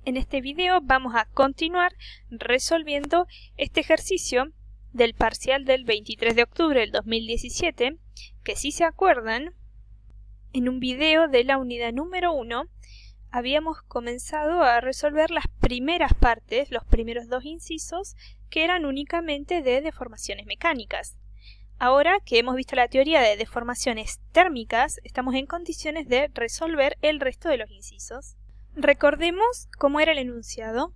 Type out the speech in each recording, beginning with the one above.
En este video vamos a continuar resolviendo este ejercicio del parcial del 23 de octubre del 2017, que si se acuerdan, en un video de la unidad número 1 habíamos comenzado a resolver las primeras partes, los primeros dos incisos, que eran únicamente de deformaciones mecánicas. Ahora que hemos visto la teoría de deformaciones térmicas, estamos en condiciones de resolver el resto de los incisos. Recordemos cómo era el enunciado.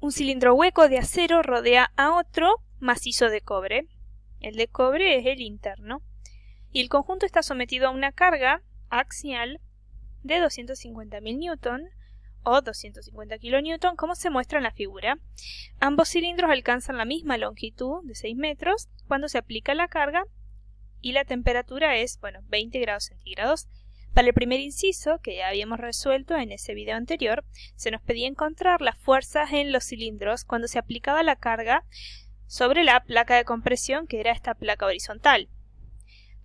Un cilindro hueco de acero rodea a otro macizo de cobre. El de cobre es el interno. Y el conjunto está sometido a una carga axial de 250.000 newton o 250 kN, como se muestra en la figura. Ambos cilindros alcanzan la misma longitud de 6 metros cuando se aplica la carga y la temperatura es 20 grados centígrados. Para el primer inciso, que ya habíamos resuelto en ese video anterior, se nos pedía encontrar las fuerzas en los cilindros cuando se aplicaba la carga sobre la placa de compresión, que era esta placa horizontal.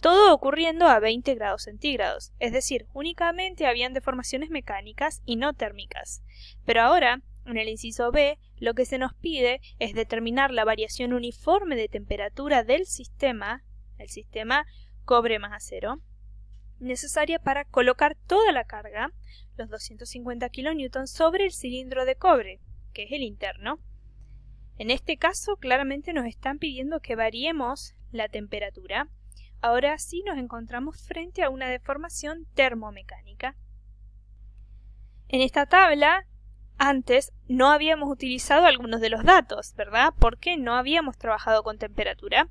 Todo ocurriendo a 20 grados centígrados, es decir, únicamente habían deformaciones mecánicas y no térmicas. Pero ahora, en el inciso B, lo que se nos pide es determinar la variación uniforme de temperatura del sistema, el sistema cobre más acero, necesaria para colocar toda la carga, los 250 kN, sobre el cilindro de cobre, que es el interno. En este caso, claramente nos están pidiendo que variemos la temperatura. Ahora sí nos encontramos frente a una deformación termomecánica. En esta tabla, antes no habíamos utilizado algunos de los datos, ¿verdad? Porque no habíamos trabajado con temperatura.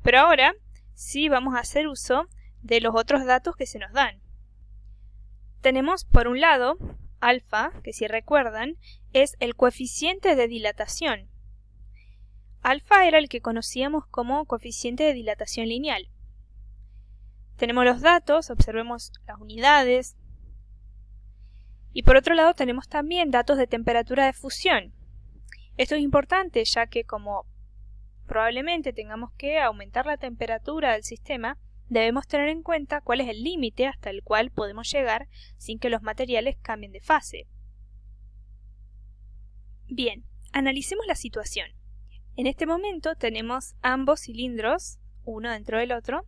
Pero ahora sí vamos a hacer uso de los otros datos que se nos dan. Tenemos por un lado alfa, que si recuerdan es el coeficiente de dilatación. Alfa era el que conocíamos como coeficiente de dilatación lineal. Tenemos los datos, observemos las unidades. Y por otro lado tenemos también datos de temperatura de fusión. Esto es importante ya que como probablemente tengamos que aumentar la temperatura del sistema, debemos tener en cuenta cuál es el límite hasta el cual podemos llegar sin que los materiales cambien de fase. Bien, analicemos la situación. En este momento tenemos ambos cilindros, uno dentro del otro,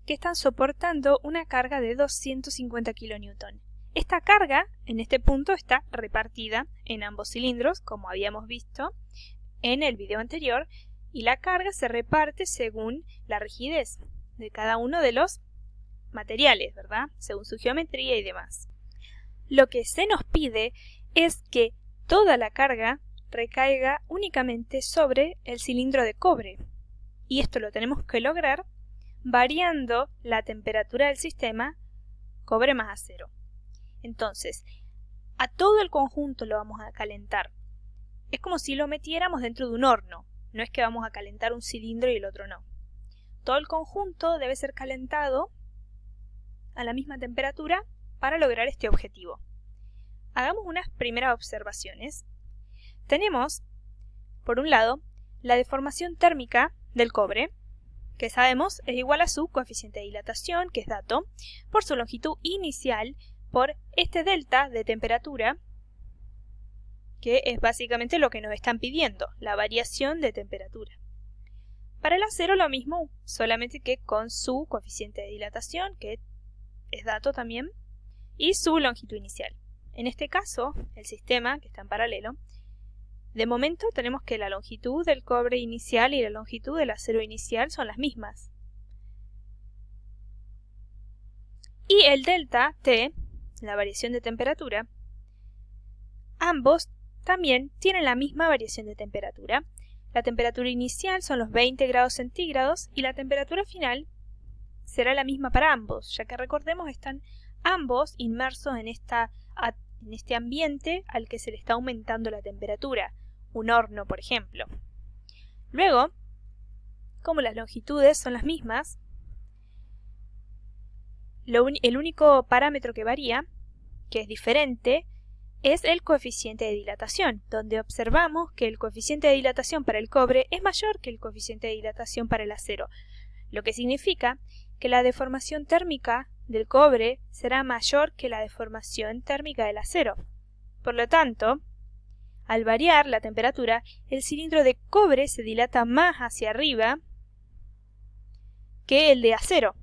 que están soportando una carga de 250 kN. Esta carga, en este punto, está repartida en ambos cilindros, como habíamos visto en el video anterior, y la carga se reparte según la rigidez de cada uno de los materiales, ¿verdad? Según su geometría y demás. Lo que se nos pide es que toda la carga recaiga únicamente sobre el cilindro de cobre. Y esto lo tenemos que lograr variando la temperatura del sistema cobre más acero. Entonces, a todo el conjunto lo vamos a calentar. Es como si lo metiéramos dentro de un horno. No es que vamos a calentar un cilindro y el otro no. Todo el conjunto debe ser calentado a la misma temperatura para lograr este objetivo. Hagamos unas primeras observaciones. Tenemos, por un lado, la deformación térmica del cobre, que sabemos es igual a su coeficiente de dilatación, que es dato, por su longitud inicial, por este delta de temperatura, que es básicamente lo que nos están pidiendo, la variación de temperatura. Para el acero lo mismo, solamente que con su coeficiente de dilatación, que es dato también, y su longitud inicial. En este caso, el sistema, que está en paralelo, de momento tenemos que la longitud del cobre inicial y la longitud del acero inicial son las mismas. Y el delta T, la variación de temperatura, ambos también tienen la misma variación de temperatura. La temperatura inicial son los 20 grados centígrados y la temperatura final será la misma para ambos, ya que recordemos están ambos inmersos en este ambiente al que se le está aumentando la temperatura. Un horno, por ejemplo. Luego, como las longitudes son las mismas, el único parámetro que varía, que es diferente, es el coeficiente de dilatación, donde observamos que el coeficiente de dilatación para el cobre es mayor que el coeficiente de dilatación para el acero, lo que significa que la deformación térmica del cobre será mayor que la deformación térmica del acero. Por lo tanto, al variar la temperatura, el cilindro de cobre se dilata más hacia arriba que el de acero.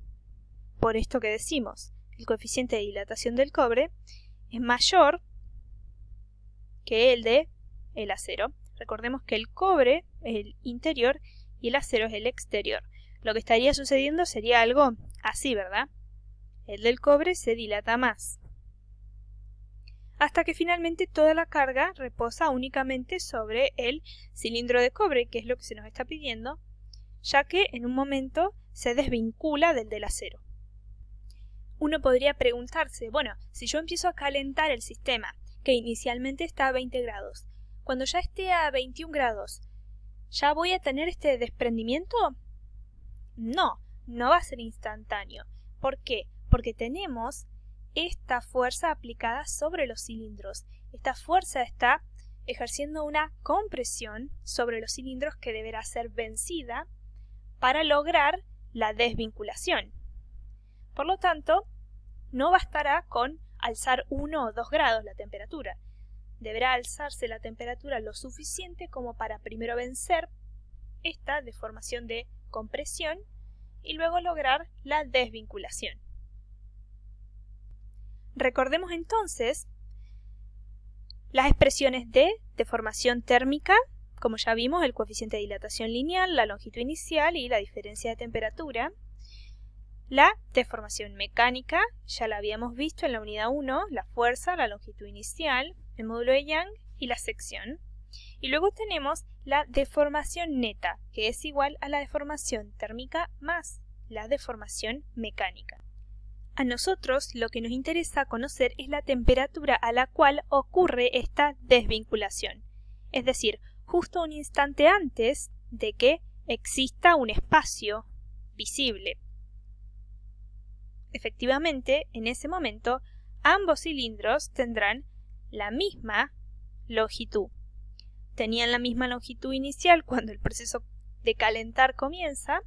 Por esto que decimos, el coeficiente de dilatación del cobre es mayor que el de el acero. Recordemos que el cobre es el interior y el acero es el exterior. Lo que estaría sucediendo sería algo así, ¿verdad? El del cobre se dilata más, hasta que finalmente toda la carga reposa únicamente sobre el cilindro de cobre, que es lo que se nos está pidiendo, ya que en un momento se desvincula del acero. Uno podría preguntarse, bueno, si yo empiezo a calentar el sistema, que inicialmente está a 20 grados, cuando ya esté a 21 grados, ¿ya voy a tener este desprendimiento? No, no va a ser instantáneo. ¿Por qué? Porque tenemos esta fuerza aplicada sobre los cilindros. Esta fuerza está ejerciendo una compresión sobre los cilindros que deberá ser vencida para lograr la desvinculación. Por lo tanto, no bastará con alzar 1 o 2 grados la temperatura. Deberá alzarse la temperatura lo suficiente como para primero vencer esta deformación de compresión y luego lograr la desvinculación. Recordemos entonces las expresiones de deformación térmica, como ya vimos, el coeficiente de dilatación lineal, la longitud inicial y la diferencia de temperatura. La deformación mecánica, ya la habíamos visto en la unidad 1, la fuerza, la longitud inicial, el módulo de Young y la sección. Y luego tenemos la deformación neta, que es igual a la deformación térmica más la deformación mecánica. A nosotros lo que nos interesa conocer es la temperatura a la cual ocurre esta desvinculación, es decir, justo un instante antes de que exista un espacio visible. Efectivamente, en ese momento, ambos cilindros tendrán la misma longitud. Tenían la misma longitud inicial cuando el proceso de calentar comienza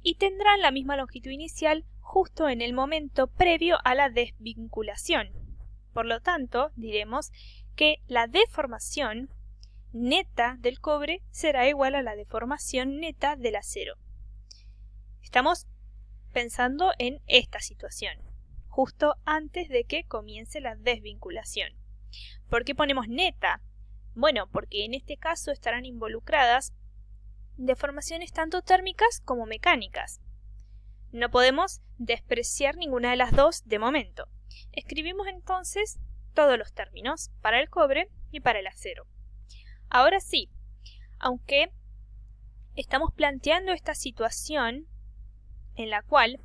y tendrán la misma longitud inicial justo en el momento previo a la desvinculación. Por lo tanto, diremos que la deformación neta del cobre será igual a la deformación neta del acero. Estamos pensando en esta situación, justo antes de que comience la desvinculación. ¿Por qué ponemos neta? Bueno, porque en este caso estarán involucradas deformaciones tanto térmicas como mecánicas. No podemos despreciar ninguna de las dos de momento. Escribimos entonces todos los términos para el cobre y para el acero. Ahora sí, aunque estamos planteando esta situación en la cual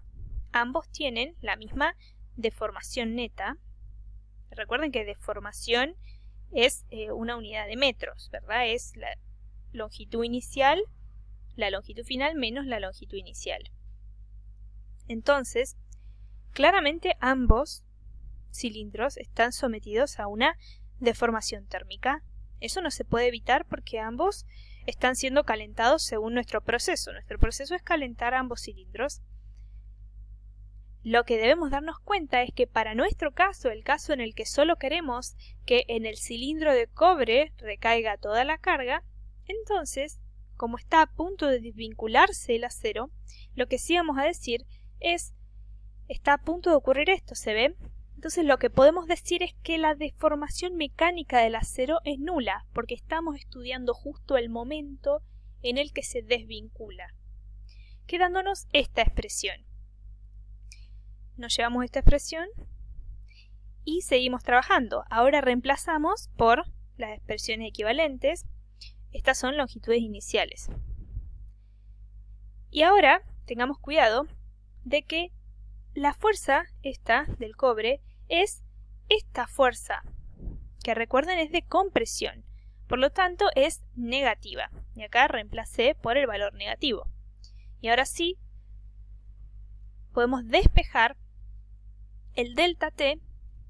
ambos tienen la misma deformación neta, recuerden que deformación es una unidad de metros, ¿verdad? Es la longitud inicial, la longitud final menos la longitud inicial. Entonces, claramente ambos cilindros están sometidos a una deformación térmica. Eso no se puede evitar porque ambos están siendo calentados según nuestro proceso. Nuestro proceso es calentar ambos cilindros. Lo que debemos darnos cuenta es que para nuestro caso, el caso en el que solo queremos que en el cilindro de cobre recaiga toda la carga, entonces, como está a punto de desvincularse el acero, lo que sí vamos a decir es, está a punto de ocurrir esto, ¿se ve? Entonces lo que podemos decir es que la deformación mecánica del acero es nula, porque estamos estudiando justo el momento en el que se desvincula, quedándonos esta expresión. Nos llevamos esta expresión y seguimos trabajando. Ahora reemplazamos por las expresiones equivalentes. Estas son longitudes iniciales. Y ahora tengamos cuidado de que la fuerza esta del cobre es esta fuerza, que recuerden es de compresión, por lo tanto es negativa. Y acá reemplacé por el valor negativo. Y ahora sí, podemos despejar el delta T,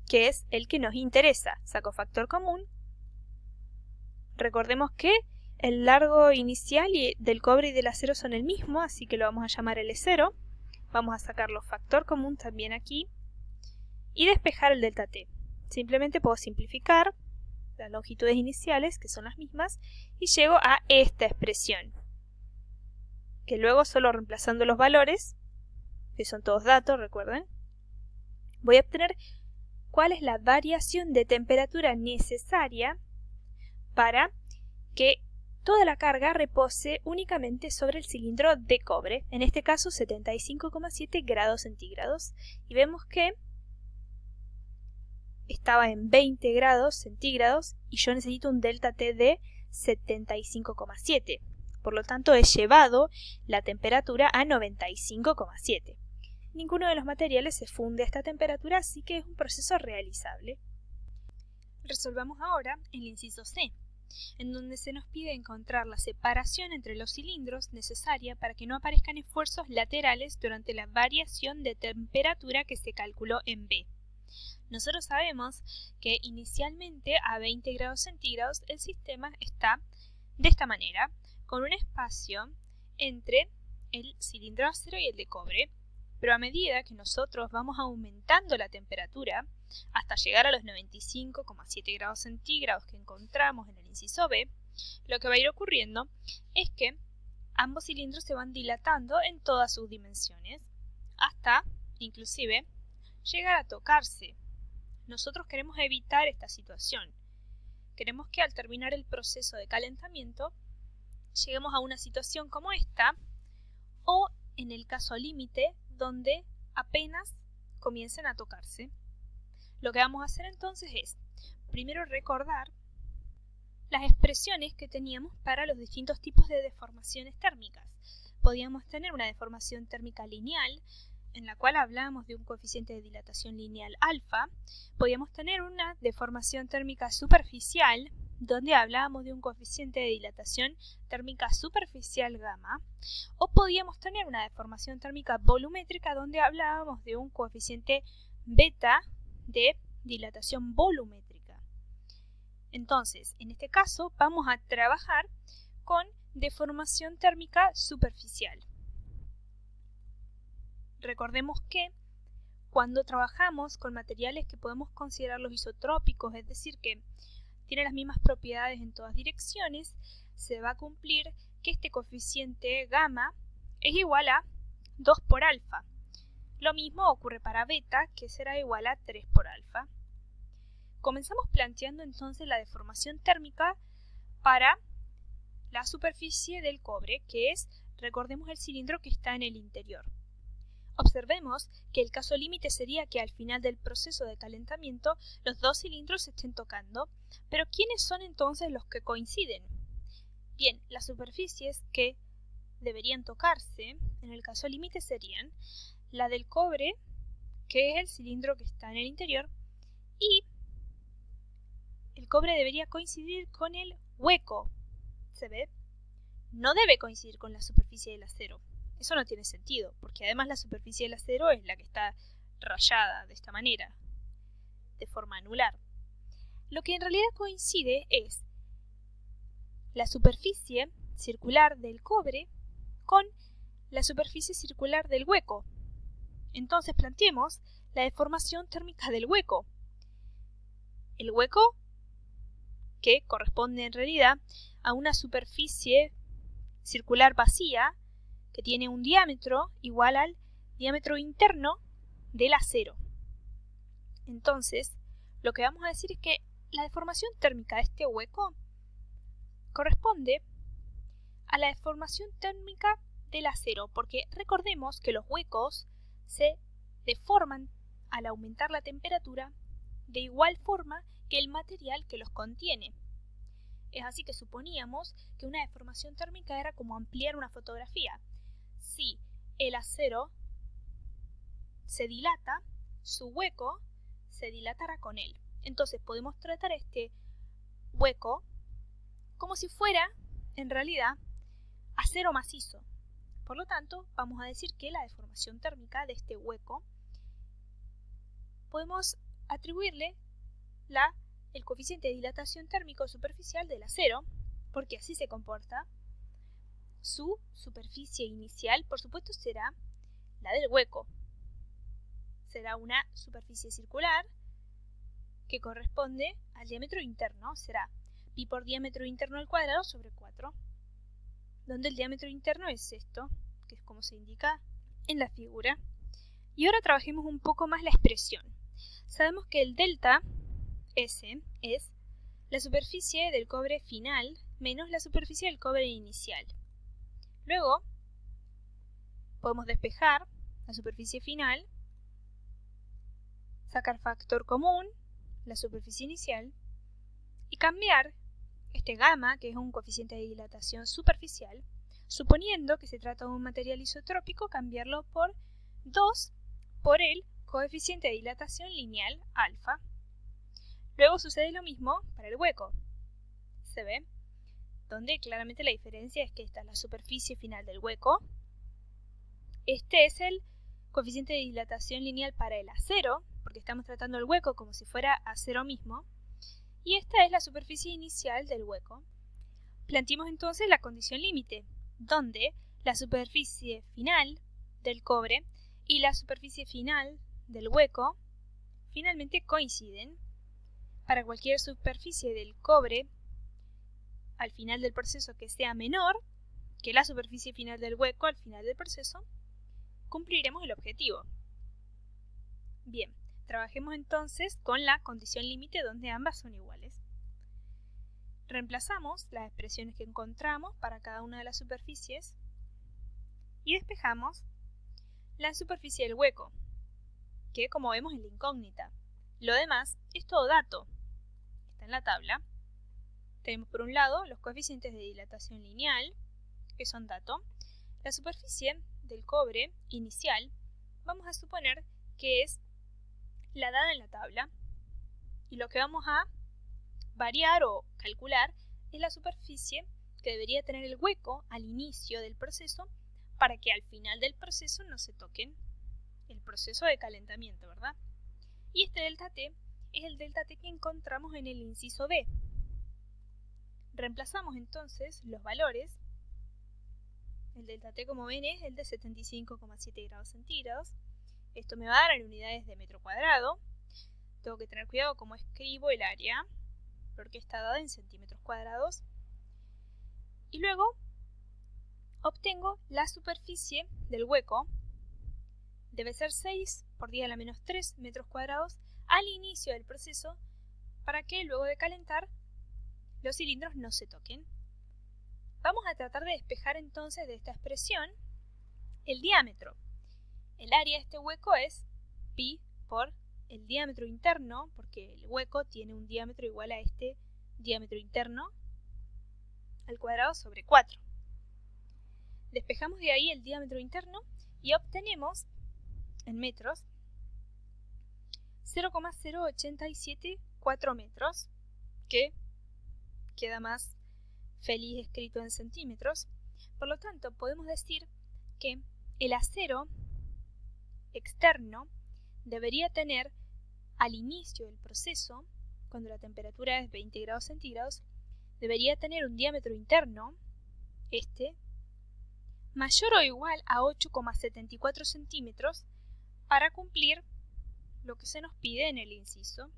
que es el que nos interesa. Saco factor común. Recordemos que el largo inicial del cobre y del acero son el mismo, así que lo vamos a llamar L0. Vamos a sacarlo factor común también aquí y despejar el delta T. Simplemente puedo simplificar las longitudes iniciales, que son las mismas, y llego a esta expresión, que luego solo reemplazando los valores, que son todos datos, recuerden, voy a obtener cuál es la variación de temperatura necesaria para que toda la carga repose únicamente sobre el cilindro de cobre, en este caso 75,7 grados centígrados, y vemos que estaba en 20 grados centígrados y yo necesito un delta T de 75,7. Por lo tanto, he llevado la temperatura a 95,7. Ninguno de los materiales se funde a esta temperatura, así que es un proceso realizable. Resolvamos ahora el inciso C, en donde se nos pide encontrar la separación entre los cilindros necesaria para que no aparezcan esfuerzos laterales durante la variación de temperatura que se calculó en B. Nosotros sabemos que inicialmente a 20 grados centígrados el sistema está de esta manera, con un espacio entre el cilindro de acero y el de cobre, pero a medida que nosotros vamos aumentando la temperatura hasta llegar a los 95,7 grados centígrados que encontramos en el inciso B, lo que va a ir ocurriendo es que ambos cilindros se van dilatando en todas sus dimensiones hasta, inclusive, llegar a tocarse. Nosotros queremos evitar esta situación. Queremos que al terminar el proceso de calentamiento lleguemos a una situación como esta, o en el caso límite, donde apenas comiencen a tocarse. Lo que vamos a hacer entonces es, primero recordar las expresiones que teníamos para los distintos tipos de deformaciones térmicas. Podíamos tener una deformación térmica lineal, en la cual hablábamos de un coeficiente de dilatación lineal alfa. Podíamos tener una deformación térmica superficial, donde hablábamos de un coeficiente de dilatación térmica superficial gamma, o podíamos tener una deformación térmica volumétrica, donde hablábamos de un coeficiente beta de dilatación volumétrica. Entonces, en este caso, vamos a trabajar con deformación térmica superficial. Recordemos que cuando trabajamos con materiales que podemos considerarlos isotrópicos, es decir, que tienen las mismas propiedades en todas direcciones, se va a cumplir que este coeficiente gamma es igual a 2 por alfa. Lo mismo ocurre para beta, que será igual a 3 por alfa. Comenzamos planteando entonces la deformación térmica para la superficie del cobre, que es, recordemos, el cilindro que está en el interior. Observemos que el caso límite sería que al final del proceso de calentamiento los dos cilindros se estén tocando, pero ¿quiénes son entonces los que coinciden? Bien, las superficies que deberían tocarse en el caso límite serían la del cobre, que es el cilindro que está en el interior, y el cobre debería coincidir con el hueco. ¿Se ve? No debe coincidir con la superficie del acero. Eso no tiene sentido, porque además la superficie del acero es la que está rayada de esta manera, de forma anular. Lo que en realidad coincide es la superficie circular del cobre con la superficie circular del hueco. Entonces planteemos la deformación térmica del hueco. El hueco, que corresponde en realidad a una superficie circular vacía, que tiene un diámetro igual al diámetro interno del acero. Entonces, lo que vamos a decir es que la deformación térmica de este hueco corresponde a la deformación térmica del acero, porque recordemos que los huecos se deforman al aumentar la temperatura de igual forma que el material que los contiene. Es así que suponíamos que una deformación térmica era como ampliar una fotografía. Si el acero se dilata, su hueco se dilatará con él. Entonces podemos tratar este hueco como si fuera, en realidad, acero macizo. Por lo tanto, vamos a decir que la deformación térmica de este hueco podemos atribuirle el coeficiente de dilatación térmico superficial del acero, porque así se comporta. Su superficie inicial, por supuesto, será la del hueco. Será una superficie circular que corresponde al diámetro interno. Será pi por diámetro interno al cuadrado sobre 4, donde el diámetro interno es esto, que es como se indica en la figura. Y ahora trabajemos un poco más la expresión. Sabemos que el delta S es la superficie del cobre final menos la superficie del cobre inicial. Luego podemos despejar la superficie final, sacar factor común, la superficie inicial, y cambiar este gamma, que es un coeficiente de dilatación superficial, suponiendo que se trata de un material isotrópico, cambiarlo por 2 por el coeficiente de dilatación lineal alfa. Luego sucede lo mismo para el hueco. ¿Se ve? Donde claramente la diferencia es que esta es la superficie final del hueco. Este es el coeficiente de dilatación lineal para el acero, porque estamos tratando el hueco como si fuera acero mismo. Y esta es la superficie inicial del hueco. Planteemos entonces la condición límite, donde la superficie final del cobre y la superficie final del hueco finalmente coinciden. Para cualquier superficie del cobre al final del proceso que sea menor que la superficie final del hueco al final del proceso, cumpliremos el objetivo. Bien, trabajemos entonces con la condición límite donde ambas son iguales. Reemplazamos las expresiones que encontramos para cada una de las superficies y despejamos la superficie del hueco, que como vemos es la incógnita. Lo demás es todo dato. Está en la tabla. Tenemos por un lado los coeficientes de dilatación lineal, que son dato. La superficie del cobre inicial vamos a suponer que es la dada en la tabla. Y lo que vamos a variar o calcular es la superficie que debería tener el hueco al inicio del proceso para que al final del proceso no se toquen el proceso de calentamiento, ¿verdad? Y este delta T es el delta T que encontramos en el inciso B. Reemplazamos entonces los valores. El delta T, como ven, es el de 75,7 grados centígrados. Esto me va a dar en unidades de metro cuadrado. Tengo que tener cuidado cómo escribo el área, porque está dada en centímetros cuadrados. Y luego obtengo la superficie del hueco. Debe ser 6 por 10 a la menos 3 metros cuadrados al inicio del proceso para que luego de calentar los cilindros no se toquen. Vamos a tratar de despejar entonces de esta expresión el diámetro. El área de este hueco es pi por el diámetro interno, porque el hueco tiene un diámetro igual a este diámetro interno al cuadrado sobre 4. Despejamos de ahí el diámetro interno y obtenemos en metros 0,0874 metros, que queda más feliz escrito en centímetros. Por lo tanto, podemos decir que el acero externo debería tener al inicio del proceso, cuando la temperatura es 20 grados centígrados, debería tener un diámetro interno, mayor o igual a 8,74 centímetros para cumplir lo que se nos pide en el inciso.